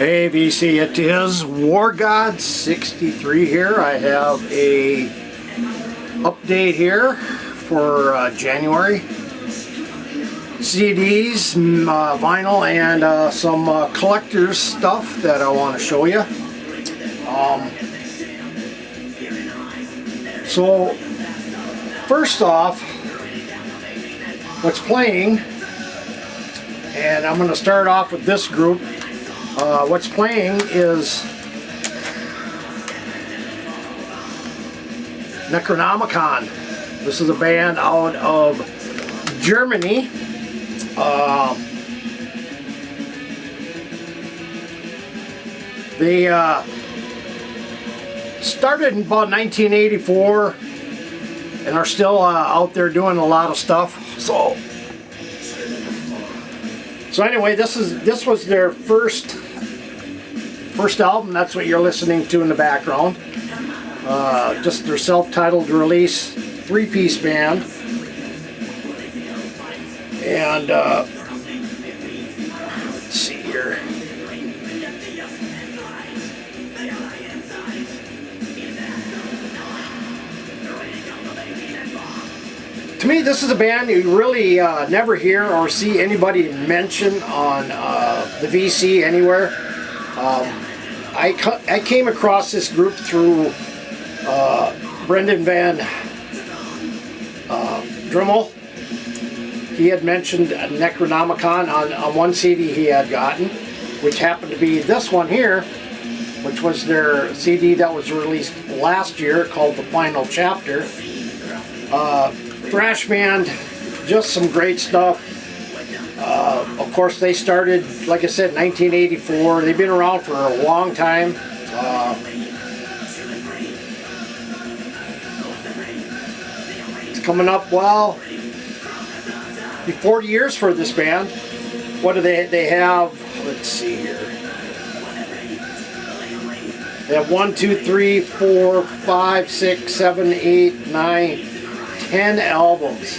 Hey VC, it is Wargod 63 here. I have a update here for January. CDs, vinyl, and some collector's stuff that I want to show you. So first off, what's playing, and I'm going to start off with this group. What's playing is Necronomicon. This is a band out of Germany. They started in about 1984 and are still out there doing a lot of stuff. So anyway, this was their first album. That's what you're listening to in the background. Just their self-titled release, three-piece band. And let's see here. To me, this is a band you really never hear or see anybody mention on the VC anywhere. I came across this group through Brendan Van Drummel. He had mentioned Necronomicon on one CD he had gotten, which happened to be this one here, which was their CD that was released last year called The Final Chapter. Thrash band, just some great stuff. Of course, they started, like I said, 1984. They've been around for a long time. It's coming up, well, 40 years for this band. What do they have? Let's see here. They have 1, 2, 3, 4, 5, 6, 7, 8, 9, 10 albums.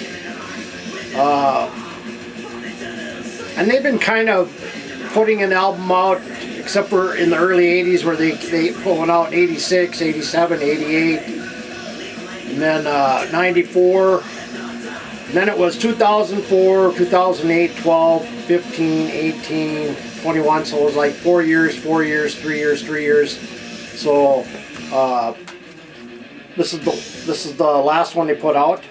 And they've been kind of putting an album out, except for in the early 80s where they put one out in 86, 87, 88, and then 94. And then it was 2004, 2008, 12, 15, 18, 21. So it was like 4 years, 4 years, 3 years, 3 years. So this is the last one they put out.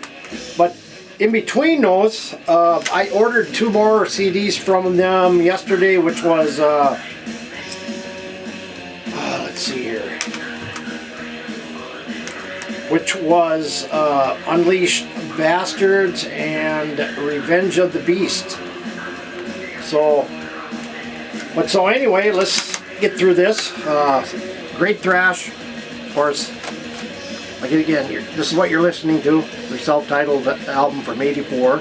But in between those, I ordered 2 more CDs from them yesterday, which was let's see here, which was Unleashed Bastards and Revenge of the Beast. So anyway, let's get through this. Great thrash, of course. Like again, this is what you're listening to, their self-titled album from '84.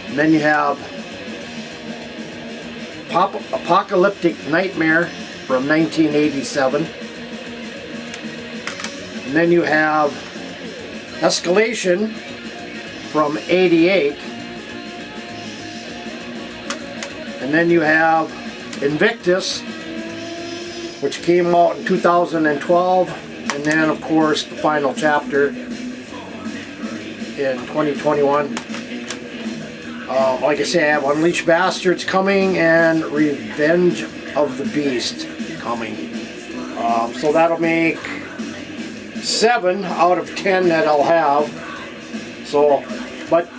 And then you have Apocalyptic Nightmare from 1987. And then you have Escalation from '88. And then you have Invictus, which came out in 2012. And then, of course, The Final Chapter in 2021. Like I say, I have Unleashed Bastards coming and Revenge of the Beast coming. So that'll make 7 out of 10 that I'll have. So, but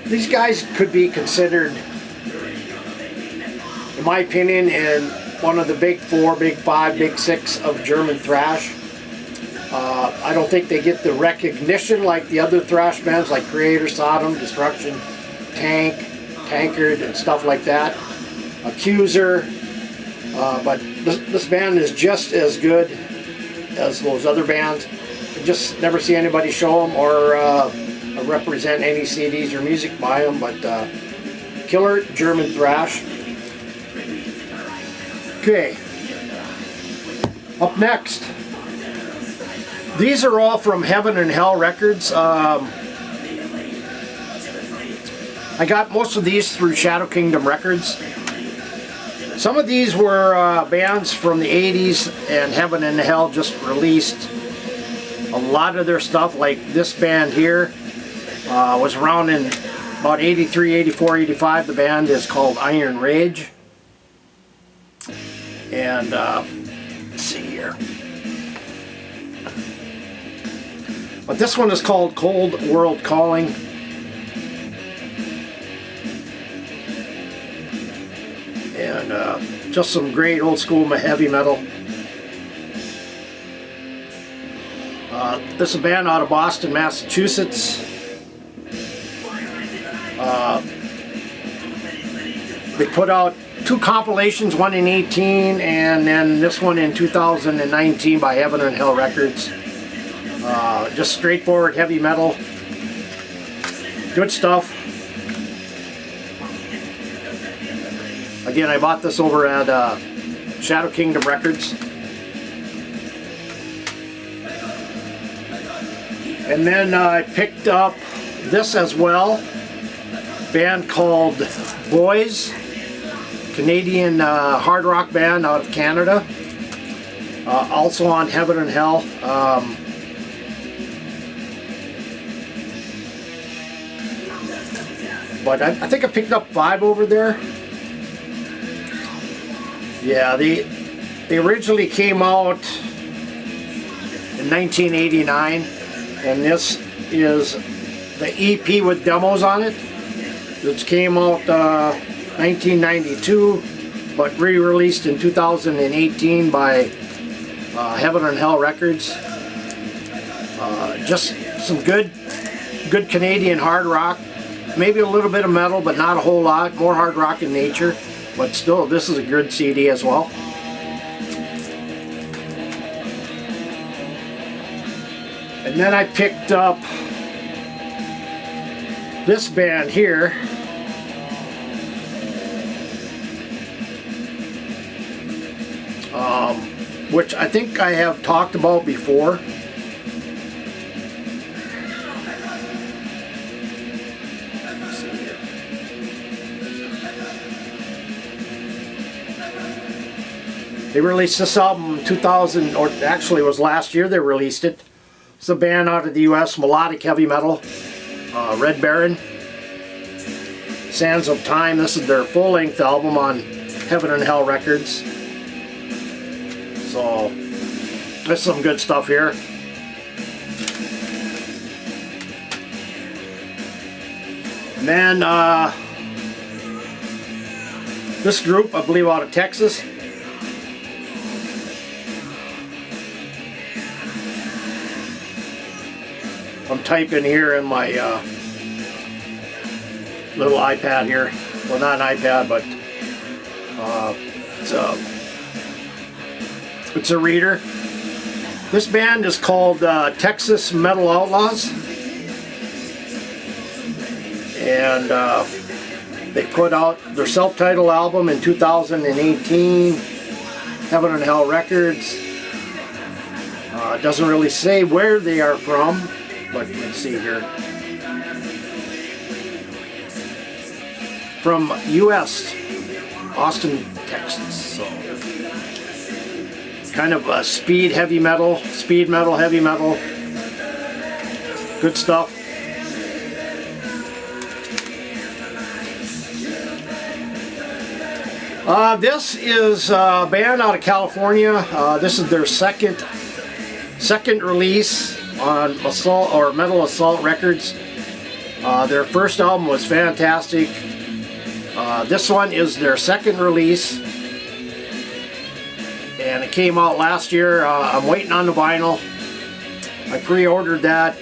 these guys could be considered, in my opinion, in one of the big 4, big 5, big 6 of German thrash. I don't think they get the recognition like the other thrash bands like Creator, Sodom, Destruction, Tankard, and stuff like that. Accuser. But this band is just as good as those other bands. I just never see anybody show them or represent any CDs or music by them. But killer German thrash. Okay. Up next. These are all from Heaven and Hell Records. I got most of these through Shadow Kingdom Records. Some of these were bands from the 80s, and Heaven and Hell just released a lot of their stuff. Like this band here was around in about 83, 84, 85. The band is called Iron Rage. And let's see here. But this one is called Cold World Calling. And just some great old school heavy metal. This is a band out of Boston, Massachusetts. They put out 2 compilations, one in 18 and then this one in 2019 by Heaven and Hell Records. Just straightforward heavy metal. Good stuff. Again, I bought this over at Shadow Kingdom Records. And then I picked up this as well. Band called Boys. Canadian hard rock band out of Canada. Also on Heaven and Hell. But I think I picked up 5 over there. Yeah, they originally came out in 1989, and this is the EP with demos on it. Which came out 1992, but re-released in 2018 by Heaven and Hell Records. Just some good Canadian hard rock. Maybe a little bit of metal, but not a whole lot. More hard rock in nature. But still, this is a good CD as well. And then I picked up this band here. Which I think I have talked about before. They released this album in 2000, or actually it was last year they released it. It's a band out of the US, melodic heavy metal, Red Baron. Sands of Time, this is their full-length album on Heaven and Hell Records. So, there's some good stuff here. And then, this group, I believe out of Texas. I'm typing here in my little iPad here. Well, not an iPad, but it's a reader. This band is called Texas Metal Outlaws. And they put out their self-titled album in 2018. Heaven and Hell Records. It doesn't really say where they are from, but let's see here. From US, Austin, Texas. So kind of a speed heavy metal, heavy metal. Good stuff. This is a band out of California. This is their second release on Assault or Metal Assault Records. Their first album was fantastic. This one is their second release, and it came out last year. I'm waiting on the vinyl. I pre-ordered that,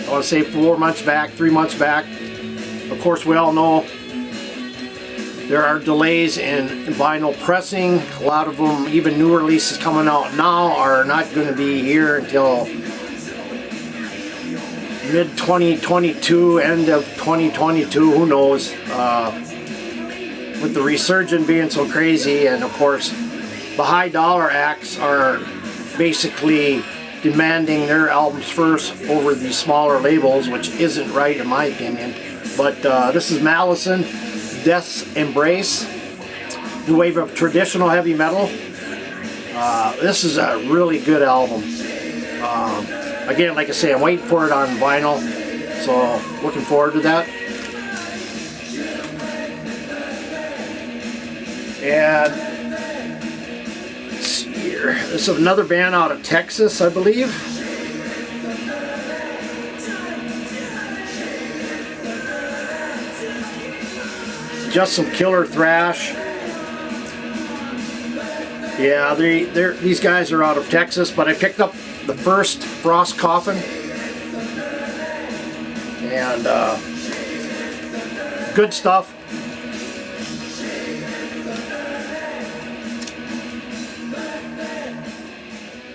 I want to say 4 months back, 3 months back. Of course, we all know there are delays in vinyl pressing. A lot of them, even new releases coming out now, are not going to be here until mid-2022, end of 2022, who knows. With the resurgence being so crazy, and of course the high dollar acts are basically demanding their albums first over the smaller labels, which isn't right in my opinion. But this is Malison, Death's Embrace. new wave of traditional heavy metal. This is a really good album. Again, like I say, I'm waiting for it on vinyl, so looking forward to that. And let's see here. This is another band out of Texas, I believe. Just some killer thrash. Yeah, these guys are out of Texas, but I picked up the first Frost Coffin, and good stuff.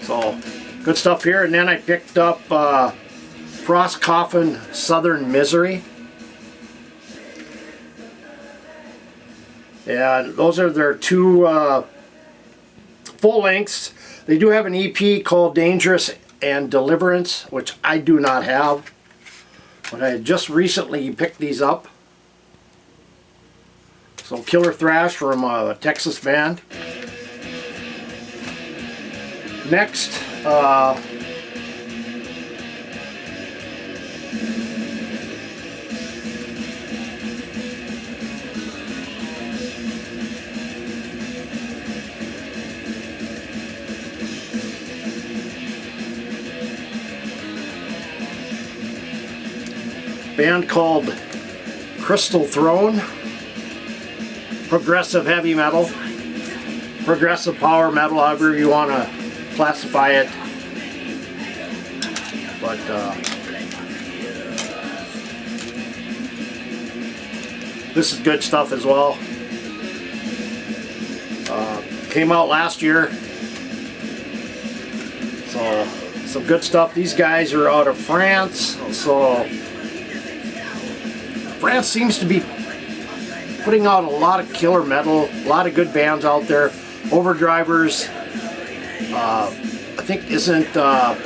So good stuff here. And then I picked up Frost Coffin Southern Misery. And those are their two full lengths. They do have an EP called Dangerous and Deliverance, which I do not have, but I just recently picked these up. So killer thrash from a Texas band. Next, band called Crystal Throne. Progressive heavy metal, progressive power metal, however you want to classify it. But this is good stuff as well. Came out last year, so some good stuff. These guys are out of France, so France seems to be putting out a lot of killer metal, a lot of good bands out there. Overdrivers, I think isn't, can't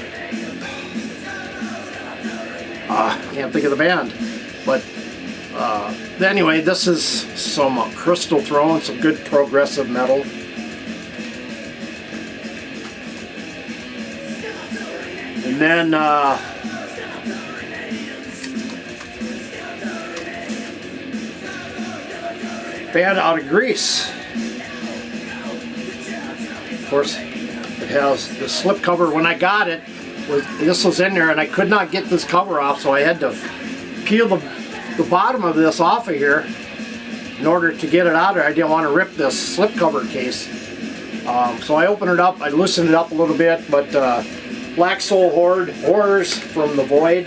think of the band, but anyway, this is some Crystal Throne, some good progressive metal. And then band out of Greece. Of course, it has the slip cover. When I got it, this was in there, and I could not get this cover off, so I had to peel the bottom of this off of here in order to get it out of there. I didn't want to rip this slip cover case. So I opened it up, I loosened it up a little bit, but Black Soul Horrors from the Void.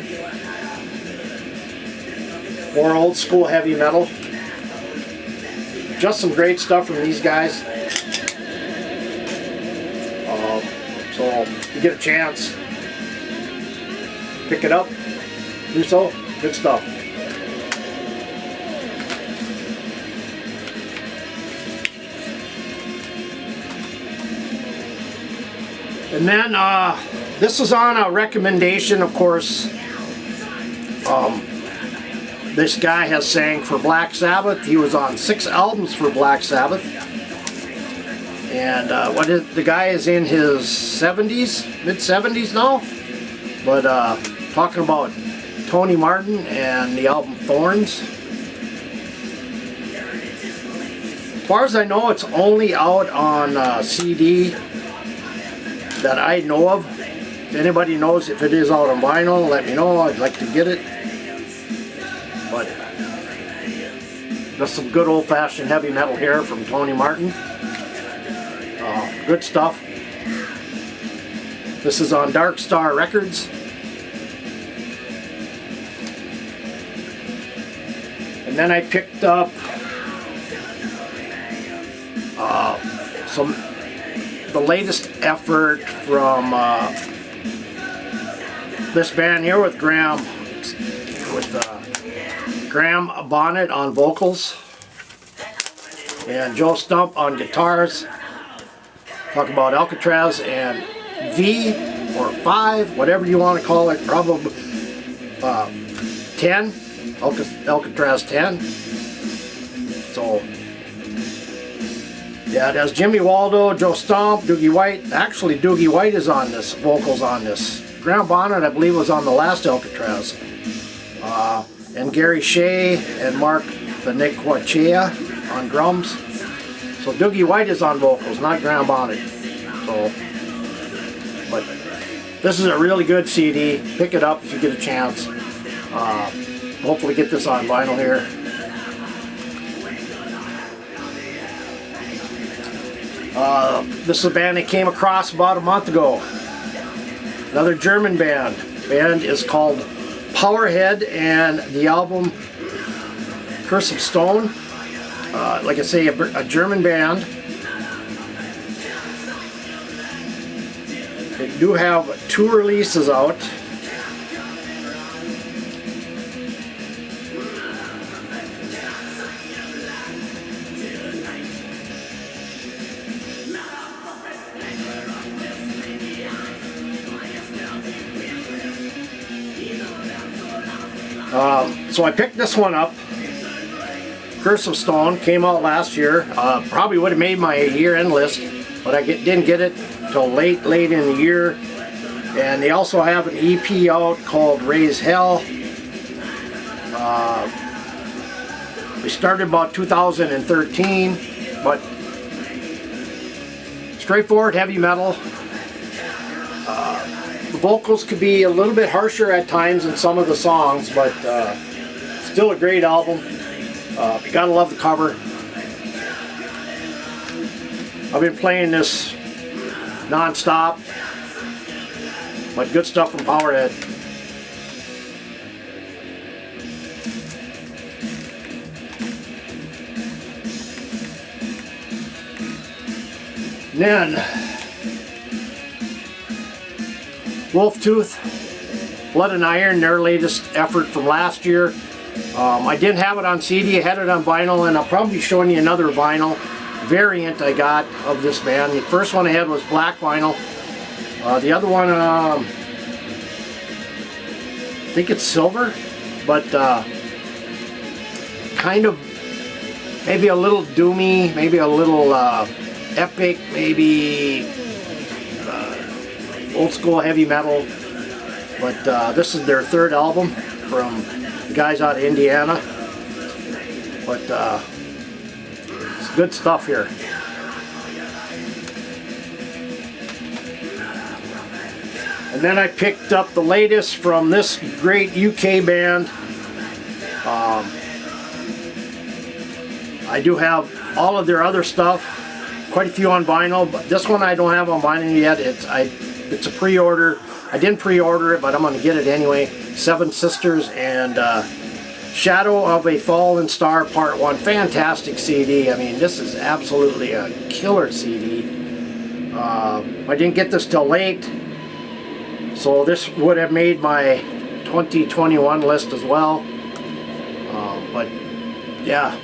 More old school heavy metal. Just some great stuff from these guys. So if you get a chance, pick it up, do so. Good stuff. And then this was on a recommendation, of course. This guy has sang for Black Sabbath. He was on 6 albums for Black Sabbath. And the guy is in his 70s, mid-70s now. But talking about Tony Martin and the album Thorns. As far as I know, it's only out on CD that I know of. If anybody knows if it is out on vinyl, let me know. I'd like to get it. But just some good old-fashioned heavy metal here from Tony Martin. Good stuff. This is on Dark Star Records. And then I picked up the latest effort from this band here with Graham Bonnet on vocals and Joe Stump on guitars. Talk about Alcatraz and V or 5, whatever you want to call it, probably 10, Alcatraz 10. So Yeah, it has Jimmy Waldo, Joe Stomp, Doogie White. Actually, Doogie White is on this, vocals on this. Graham Bonnet, I believe, was on the last Alcatraz. And Gary Shea and Mark the Nequachea on drums. So Doogie White is on vocals, not Graham Bonnet. So, but this is a really good CD. Pick it up if you get a chance. Hopefully get this on vinyl here. This is a band I came across about a month ago. Another German band. The band is called Powerhead, and the album Curse of Stone. Like I say, a German band. They do have 2 releases out. So I picked this one up. Curse of Stone came out last year. Probably would have made my year-end list, but I didn't get it till late in the year. And they also have an EP out called Raise Hell. We started about 2013, but straightforward heavy metal. The vocals could be a little bit harsher at times in some of the songs, but still a great album. You gotta love the cover. I've been playing this non-stop, but good stuff from Powerhead. And then Wolftooth, Blood and Iron, their latest effort from last year. I didn't have it on CD, I had it on vinyl, and I'll probably be showing you another vinyl variant I got of this band. The first one I had was black vinyl. The other one, I think it's silver, but kind of maybe a little doomy, maybe a little epic, maybe old school heavy metal. But this is their 3rd album from the guys out of Indiana. But it's good stuff here. And then I picked up the latest from this great UK band. I do have all of their other stuff, quite a few on vinyl, but this one I don't have on vinyl yet. It's a pre-order. I didn't pre-order it, but I'm going to get it anyway. Seven Sisters and Shadow of a Fallen Star Part 1. Fantastic CD. I mean, this is absolutely a killer CD. I didn't get this till late, so this would have made my 2021 list as well. But yeah,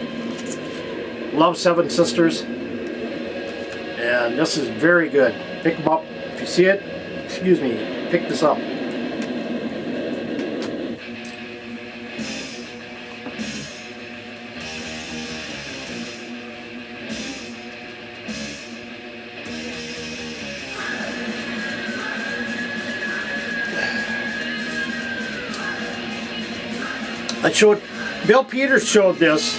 love Seven Sisters, and this is very good. Pick them up if you see it. Excuse me, pick this up. Bill Peters showed this,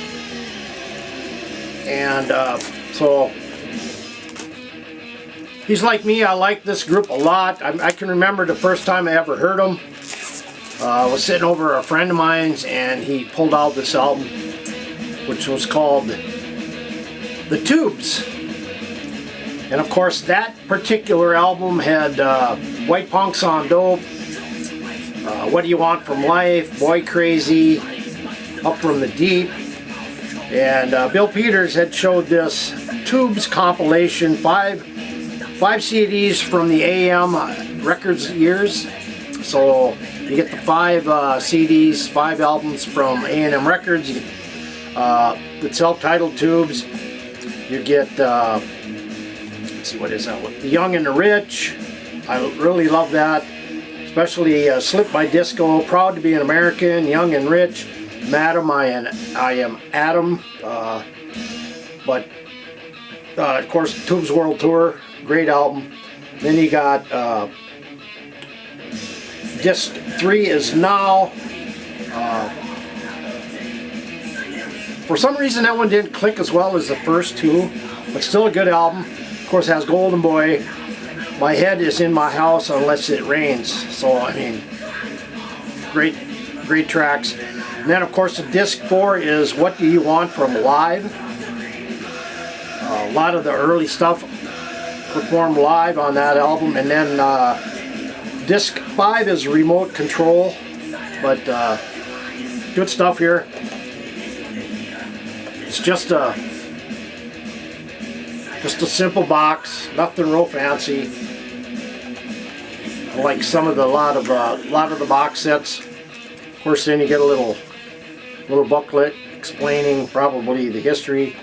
and so he's like me. I like this group a lot. I can remember the first time I ever heard them. I was sitting over at a friend of mine's, and he pulled out this album, which was called The Tubes. And of course, that particular album had White Punks on Dope, What Do You Want From Life, Boy Crazy, Up From the Deep. And Bill Peters had showed this Tubes compilation, five CDs from the AM Records years. So you get the 5 CDs, 5 albums from A&M Records. The self-titled Tubes. You get, let's see, what is that one? The Young and the Rich. I really love that. Especially Slip My Disco, Proud to Be an American, Young and Rich, Madam, I Am Adam. But of course, Tubes World Tour, great album. Then you got disc 3 is Now. For some reason that one didn't click as well as the first two, but still a good album. Of course, it has Golden Boy. My head is in my house unless it rains. So I mean, great tracks. And then of course the disc 4 is What Do You Want from Live. A lot of the early stuff performed live on that album. And then disc 5 is Remote Control. But good stuff here. It's just a simple box, nothing real fancy. Like a lot of the box sets. Of course, then you get a little booklet explaining probably the history.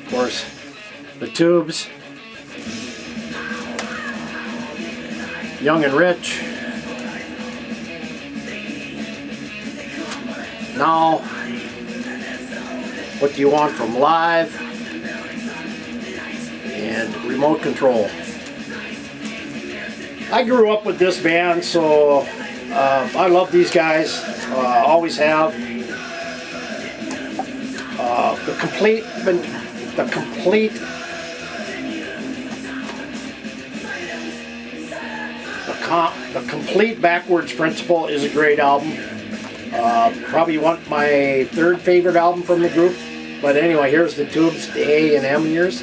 Of course, the tubes, Young and Rich. Now, What Do You Want from Live, and Remote Control. I grew up with this band, so I love these guys. Always have. The complete Backwards Principle is a great album. Probably my third favorite album from the group. But anyway, here's the Tubes, the A and M years.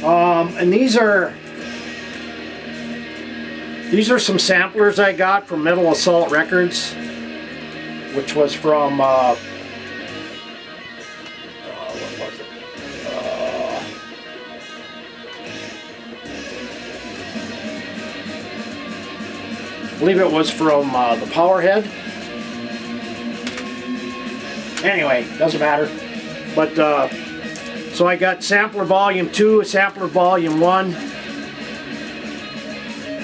And these are some samplers I got from Metal Assault Records, which was from what was it? I believe it was from the Powerhead. Anyway, doesn't matter. But so I got Sampler Volume 2, Sampler Volume 1.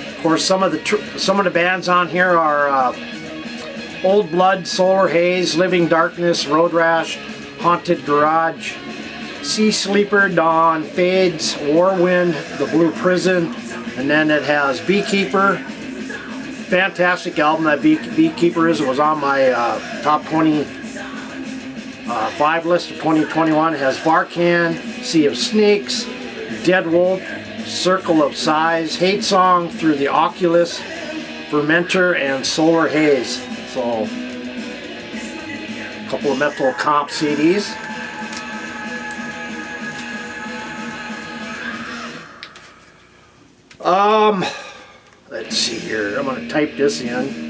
Of course, some of the bands on here are Old Blood, Solar Haze, Living Darkness, Road Rash, Haunted Garage, Sea Sleeper, Dawn, Fades, Warwind, The Blue Prison, and then it has Beekeeper. Fantastic album that Beekeeper is. It was on my top 25 list of 2021. It has Varkan, Sea of Snakes, Dead Wolf, Circle of Sighs, Hate Song, Through the Oculus, Fermenter, and Solar Haze. So, a couple of Metal Comp CDs. Let's see here. I'm going to type this in.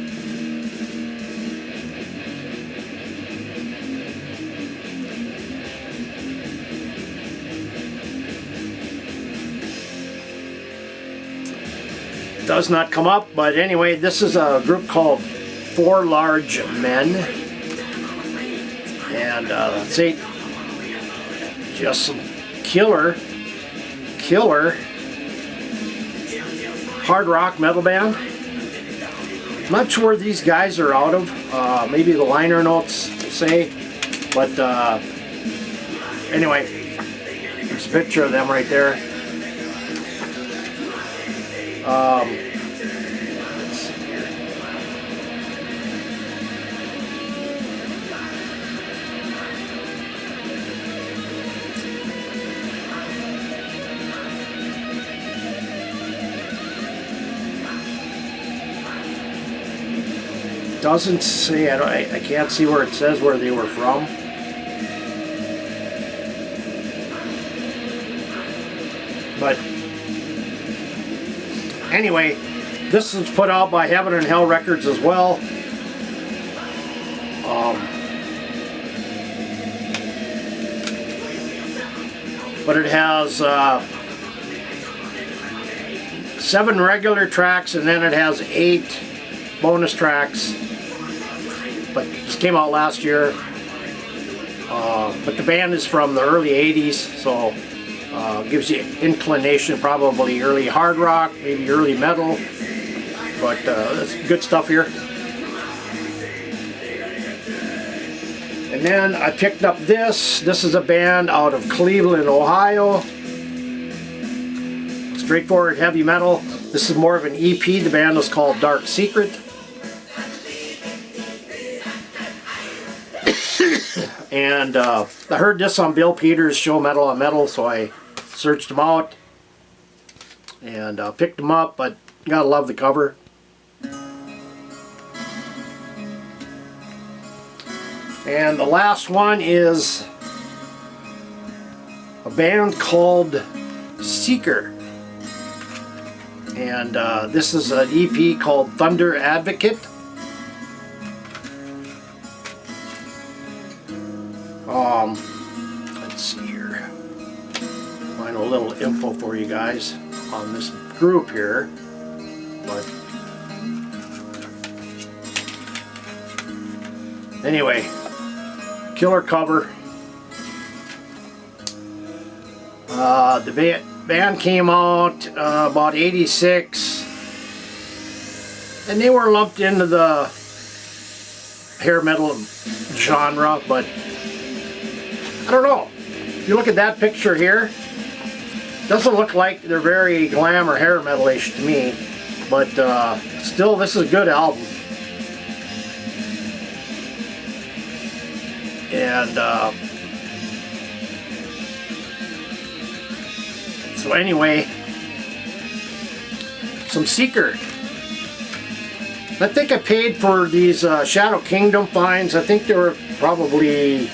Does not come up, but anyway, this is a group called Four Large Men, and let's see, just some killer hard rock metal band. I'm not sure where these guys are out of. Maybe the liner notes say, but anyway, there's a picture of them right there. Let's see here. Doesn't say. I can't see where it says where they were from. But anyway, this is put out by Heaven and Hell Records as well. But it has 7 regular tracks, and then it has 8 bonus tracks. But this came out last year. But the band is from the early 80s, so gives you inclination, probably early hard rock, maybe early metal, but that's good stuff here. And And then I picked up this. This is a band out of Cleveland, Ohio. Straightforward heavy metal. This is more of an EP. The band was called Dark Secret. And I heard this on Bill Peters' show Metal on Metal, so I searched them out and picked them up, but gotta love the cover. And the last one is a band called Seeker. And this is an EP called Thunder Advocate. Let's see here. Find a little info for you guys on this group here. But anyway, killer cover. The band came out about '86, and they were lumped into the hair metal genre, but I don't know. If you look at that picture here, doesn't look like they're very glam or hair metal-ish to me, but still, this is a good album. And so anyway, some Seeker. I think I paid for these Shadow Kingdom finds. I think they were probably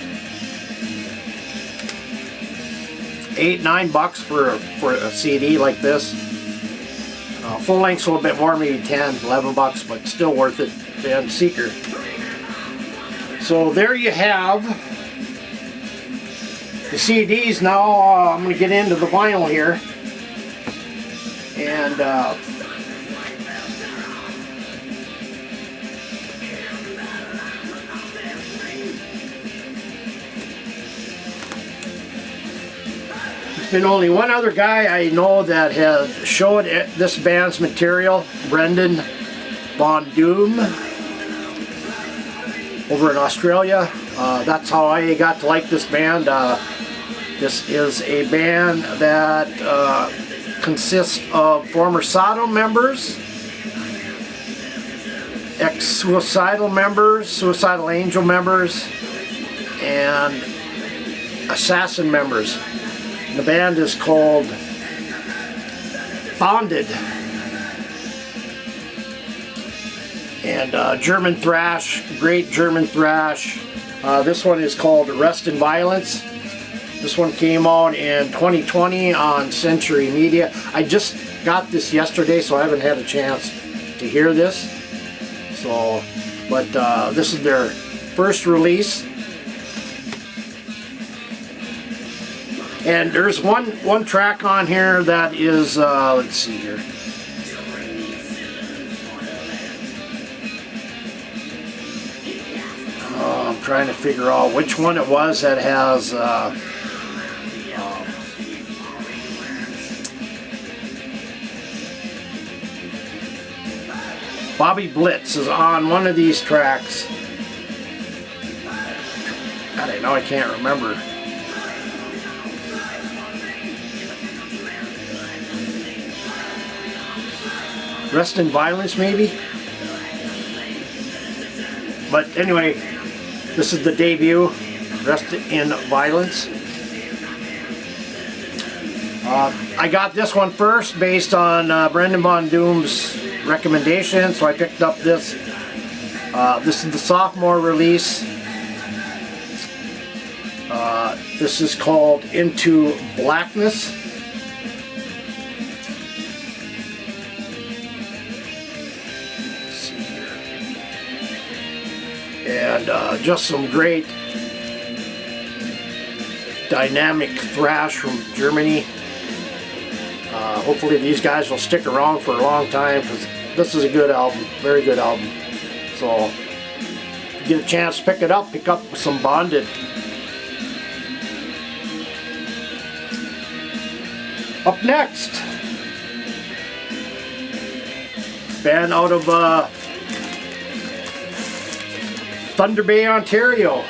$8-9 for a CD like this. Full length's a little bit more, maybe $10-11, but still worth it. And Seeker. So there you have the CDs. Now I'm going to get into the vinyl here, and there's been only one other guy I know that has showed this band's material, Brendan Von Doom, over in Australia. That's how I got to like this band. This is a band that consists of former Sodom members, ex-Suicidal members, Suicidal Angel members, and Assassin members. The band is called Bonded. And German thrash, great German thrash. This one is called Rest in Violence. This one came out in 2020 on Century Media. I just got this yesterday, so I haven't had a chance to hear this. So, but this is their first release. And there's one track on here that is, let's see here. I'm trying to figure out which one it was that has Bobby Blitz is on one of these tracks. God, I know I can't remember. Rest in Violence, maybe? But anyway, this is the debut, Rest in Violence. I got this one first based on Brendan Von Doom's recommendation, so I picked up this. This is the sophomore release. This is called Into Blackness. Let's see here. And just some great dynamic thrash from Germany. Hopefully these guys will stick around for a long time, because this is a good album, very good album. So if you get a chance to pick it up, pick up some Bonded. Up next, band out of Thunder Bay, Ontario.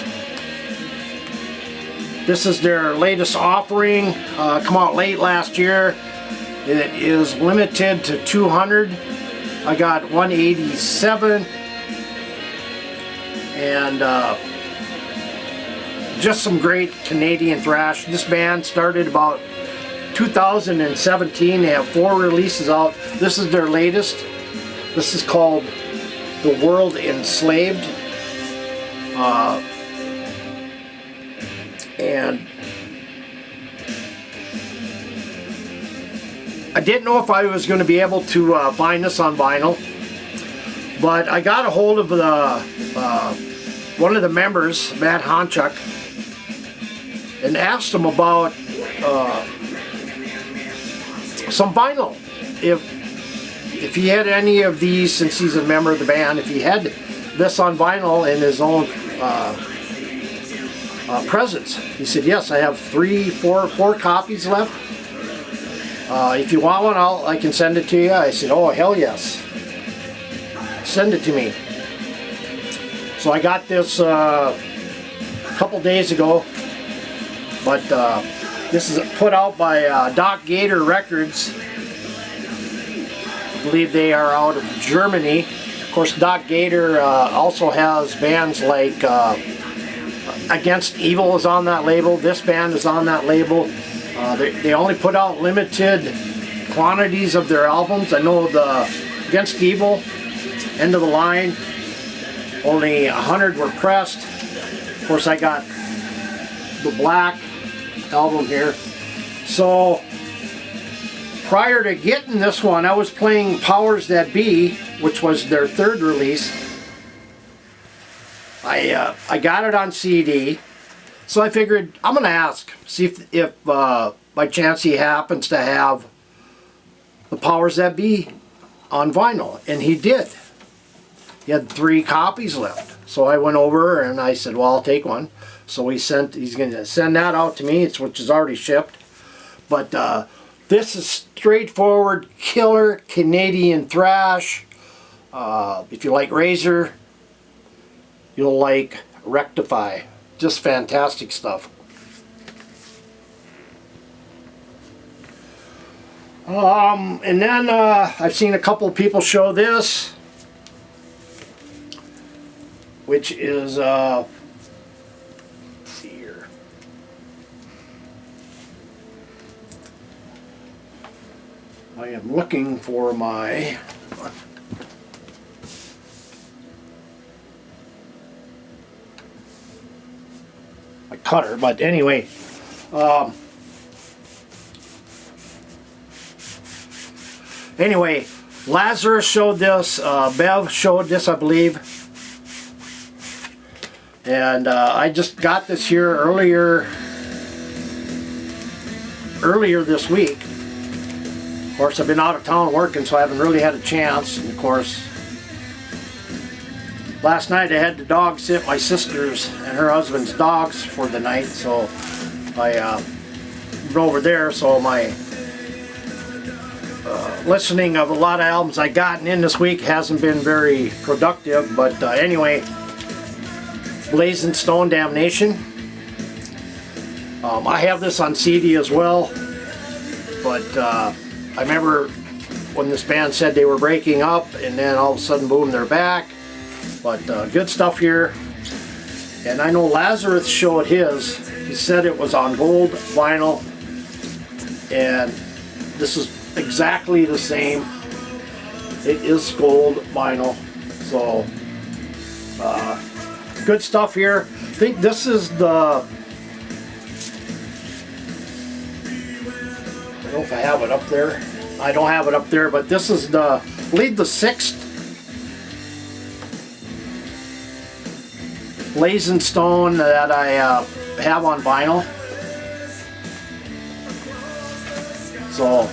This is their latest offering, come out late last year. It is limited to 200. I got 187, and just some great Canadian thrash. This band started about 2017. They have 4 releases out. This is their latest. This is called The World Enslaved. And I didn't know if I was going to be able to find this on vinyl, but I got a hold of the one of the members, Matt Honchuk, and asked him about some vinyl. If he had any of these, since he's a member of the band, if he had this on vinyl in his own presence. He said, yes, I have 4 copies left. If you want one, I can send it to you. I said, oh, hell yes. Send it to me. So I got this a couple days ago, but this is put out by Doc Gator Records. I believe they are out of Germany. Of course, Doc Gator also has bands like Against Evil is on that label. This band is on that label. They only put out limited quantities of their albums. I know the Against Evil, End of the Line, only 100 were pressed. Of course, I got the Black album here. So prior to getting this one, I was playing Powers That Be, which was their 3rd release. I got it on CD, so I figured I'm gonna ask, see if by chance he happens to have the Powers That Be on vinyl, and he did. He had 3 copies left, so I went over and I said, well, I'll take one. So he's gonna send that out to me, which is already shipped. But this is straightforward, killer Canadian thrash. If you like Razor, you'll like Rectify. Just fantastic stuff. And then I've seen a couple of people show this, which is let's see here. I am looking for my cutter, but anyway, Lazarus showed this, Bev showed this, I believe, and I just got this here earlier this week. Of course, I've been out of town working, so I haven't really had a chance. And of course, last night I had the dog sit my sister's and her husband's dogs for the night, so I went over there. So my listening of a lot of albums I gotten in this week hasn't been very productive. But anyway, Blazing Stone Damnation. I have this on CD as well, but I remember when this band said they were breaking up, and then all of a sudden, boom, they're back. But good stuff here. And I know Lazarus showed his. He said it was on gold vinyl, and this is exactly the same. It is gold vinyl. So good stuff here. I think this is the, I don't know if I have it up there. I don't have it up there, but this is the, I believe, the 6th Blazing Stone that I have on vinyl. So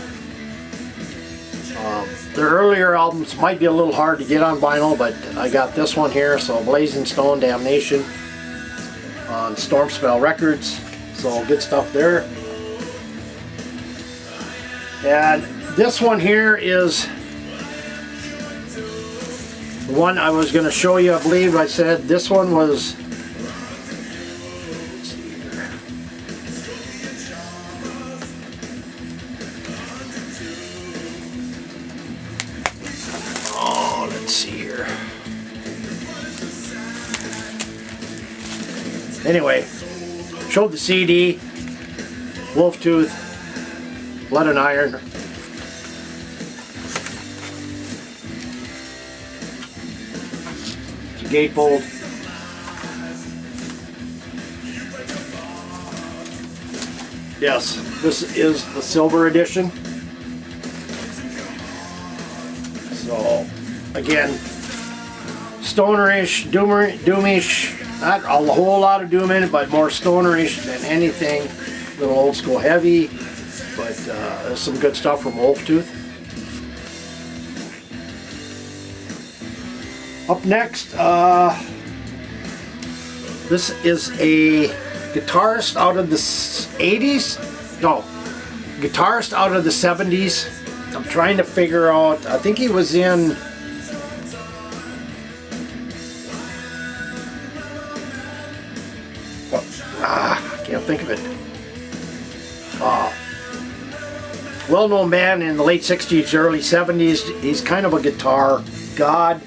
their earlier albums might be a little hard to get on vinyl, but I got this one here. So Blazing Stone Damnation on Stormspell Records. So good stuff there. And this one here is the one I was going to show you. I believe I said this one was, let's see here. see here. Anyway, showed the CD, wolf tooth, lead and iron. It's a gatefold. Yes, this is the silver edition. So, again, stonerish, doomish, not a whole lot of doom in it, but more stonerish than anything. A little old school heavy, but there's some good stuff from Wolf Tooth. Up next, this is a guitarist out of the 80s? No, guitarist out of the 70s. I'm trying to figure out, I think he was in I can't think of it. Well-known band in the late 60s, early 70s. He's kind of a guitar god.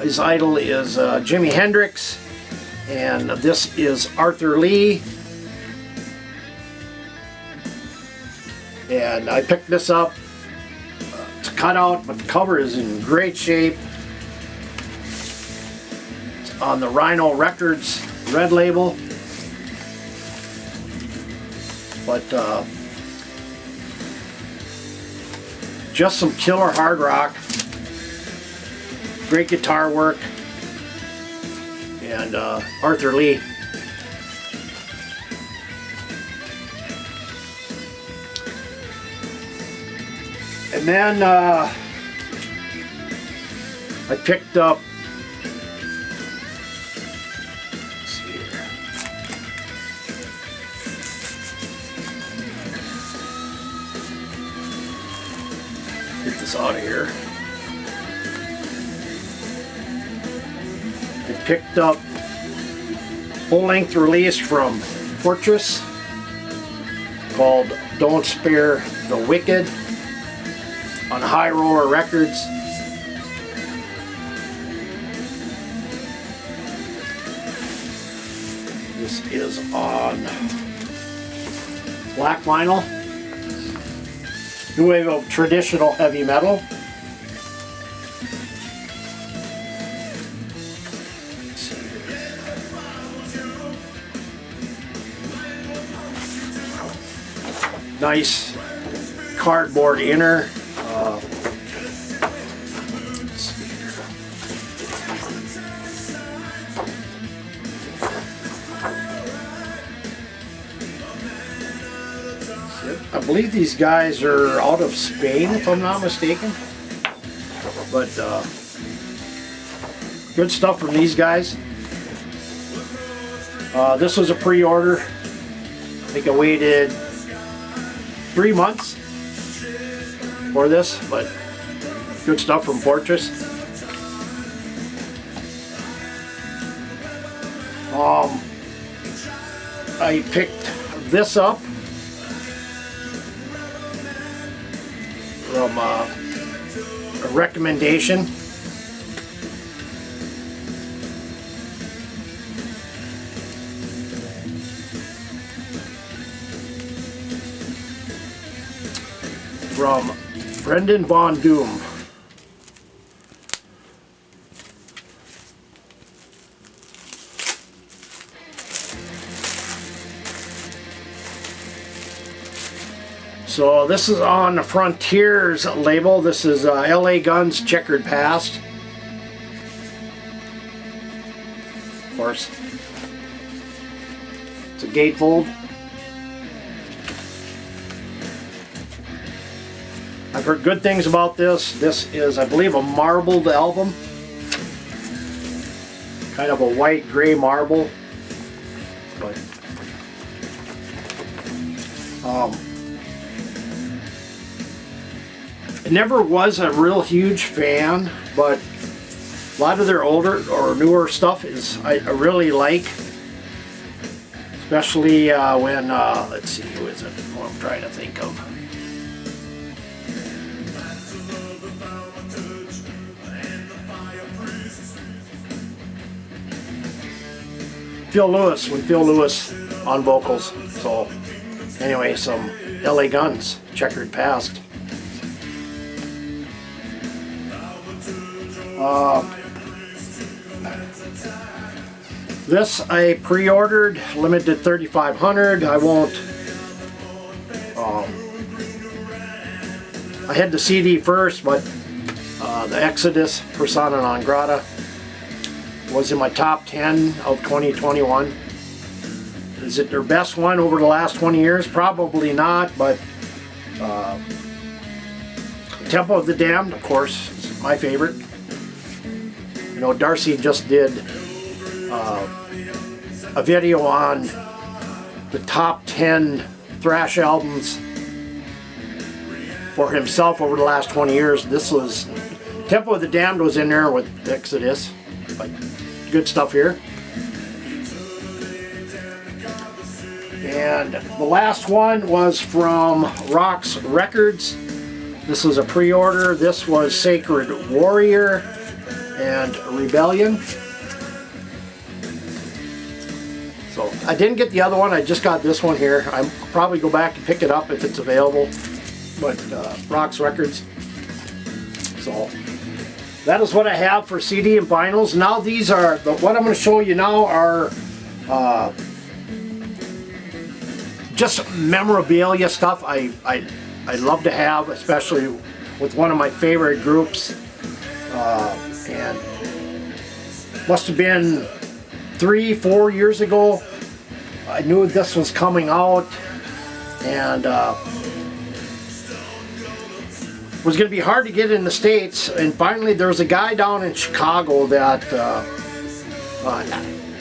His idol is Jimi Hendrix, and this is Arthur Lee. And I picked this up. It's cut out, but the cover is in great shape. It's on the Rhino Records red label. But just some killer hard rock, great guitar work, and Arthur Lee. And then I picked up, let's see here. Get this out of here. I picked up full-length release from Fortress called Don't Spare the Wicked on High Roller Records. This is on black vinyl. New wave of traditional heavy metal. Nice cardboard inner. I believe these guys are out of Spain, if I'm not mistaken. But good stuff from these guys. This was a pre-order. I think I waited 3 months for this, but good stuff from Fortress. I picked this up from a recommendation. From Brendan Von Doom. So this is on the Frontiers label. This is LA Guns Checkered Past. Of course. It's a gatefold. I've heard good things about this. This is, I believe, a marbled album. Kind of a white gray marble. But I never was a real huge fan, but a lot of their older or newer stuff is I really like. Especially when, let's see, who is it? What I'm trying to think of. Phil Lewis on vocals. So anyway, some LA Guns, Checkered Past. This I pre-ordered, limited 3,500. I won't. I had the CD first, but the Exodus, Persona non grata, was in my top 10 of 2021. Is it their best one over the last 20 years? Probably not, but Temple of the Damned, of course, is my favorite. You know, Darcy just did a video on the top 10 thrash albums for himself over the last 20 years. This was, Temple of the Damned was in there with Exodus, but good stuff here. And the last one was from Rock's Records. This was a pre-order. This was Sacred Warrior and Rebellion. So I didn't get the other one, I just got this one here. I'll probably go back and pick it up if it's available. But Rock's Records. So that is what I have for CD and vinyls. Now these are, what I'm going to show you now are just memorabilia stuff I love to have, especially with one of my favorite groups. And must have been 3-4 years ago. I knew this was coming out, and was going to be hard to get in the States. And finally, there was a guy down in Chicago that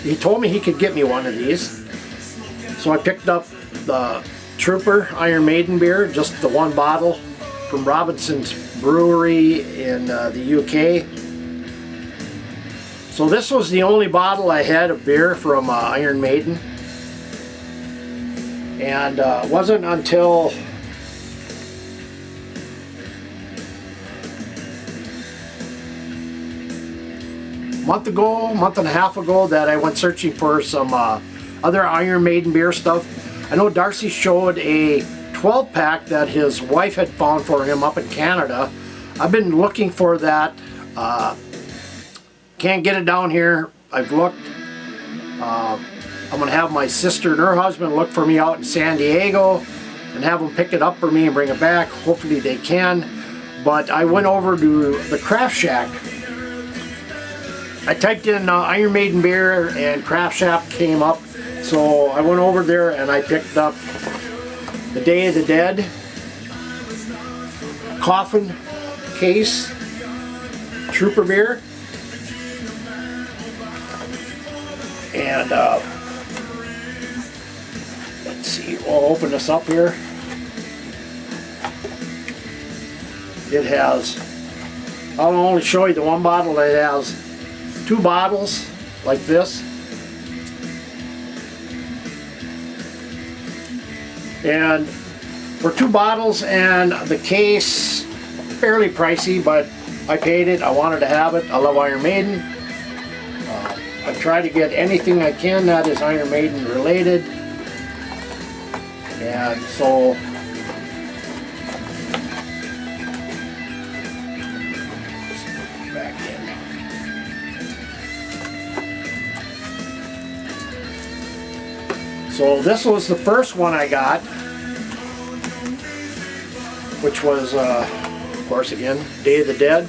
he told me he could get me one of these. So I picked up the Trooper Iron Maiden beer, just the one bottle from Robinson's Brewery in the UK. So this was the only bottle I had of beer from Iron Maiden. And it wasn't until month and a half ago that I went searching for some other Iron Maiden beer stuff. I know Darcy showed a 12-pack that his wife had found for him up in Canada. I've been looking for that. Can't get it down here. I've looked. I'm going to have my sister and her husband look for me out in San Diego and have them pick it up for me and bring it back. Hopefully they can. But I went over to the Craft Shack. I typed in Iron Maiden beer and Craft Shack came up. So I went over there and I picked up the Day of the Dead Coffin case Trooper beer. And let's see, we'll open this up here. It has, I'll only show you the one bottle. It has 2 bottles like this. And for 2 bottles and the case, fairly pricey, but I paid it. I wanted to have it. I love Iron Maiden. I try to get anything I can that is Iron Maiden related. And so back in. So this was the first one I got, which was of course again Day of the Dead.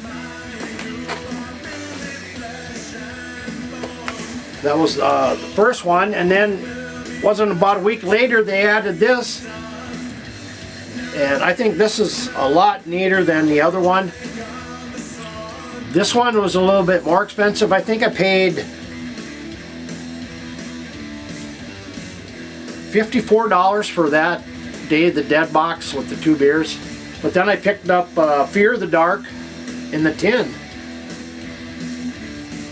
That was the first one, and then wasn't about a week later they added this, and I think this is a lot neater than the other one. This one was a little bit more expensive. I think I paid $54 for that Day of the Dead box with the 2 beers, but then I picked up Fear of the Dark in the tin.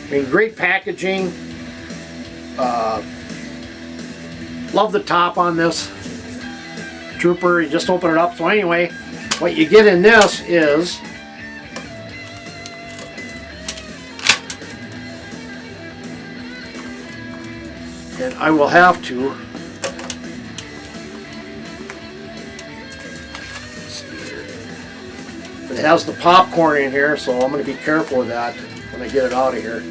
I mean, great packaging. Love the top on this Trooper. You just open it up. So anyway, what you get in this is an I will have to. Let's see here. It has the popcorn in here, so I'm going to be careful with that when I get it out of here.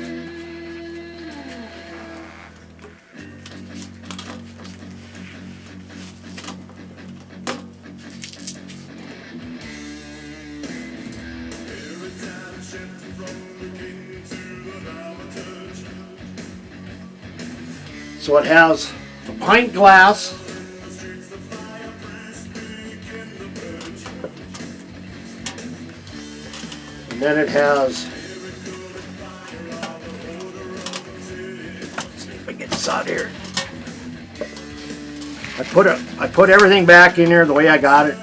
So it has the pint glass, and then it has, let's see if I get this out here. I put everything back in there the way I got it,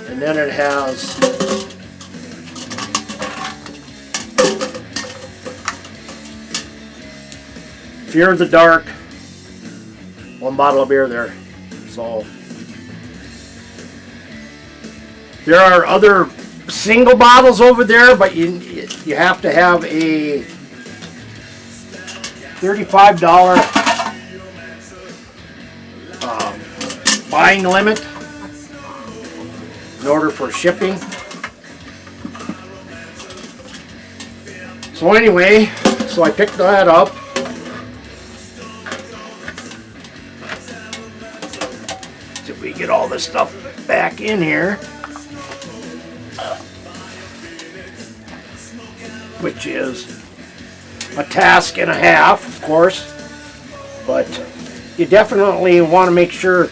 and then it has Fear of the Dark, one bottle of beer there. So there are other single bottles over there, but you have to have a $35 buying limit in order for shipping. So anyway, so I picked that up. So we get all this stuff back in here, which is a task and a half, of course, but you definitely want to make sure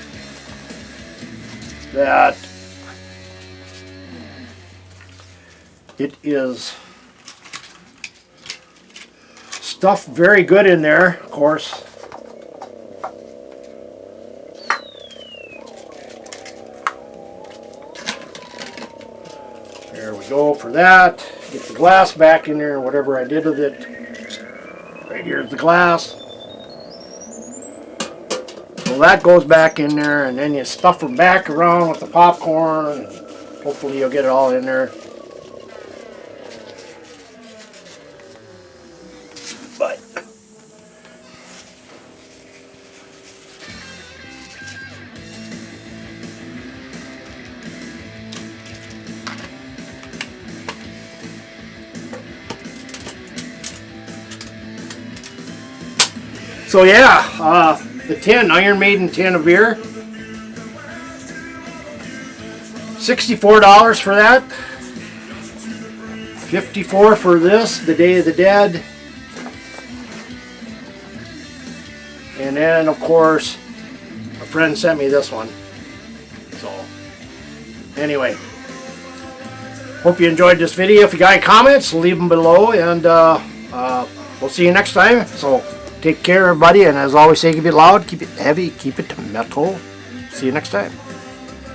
that it is stuffed very good in there, of course. There we go for that. Get the glass back in there, whatever I did with it. Right here's the glass. So that goes back in there, and then you stuff them back around with the popcorn, and hopefully you'll get it all in there. But so yeah, the tin, Iron Maiden tin of beer, $64 for that, $54 for this, the Day of the Dead, and then of course a friend sent me this one. So anyway, hope you enjoyed this video. If you got any comments, leave them below, and we'll see you next time. So take care, everybody, and as always, say, keep it loud, keep it heavy, keep it metal. See you next time.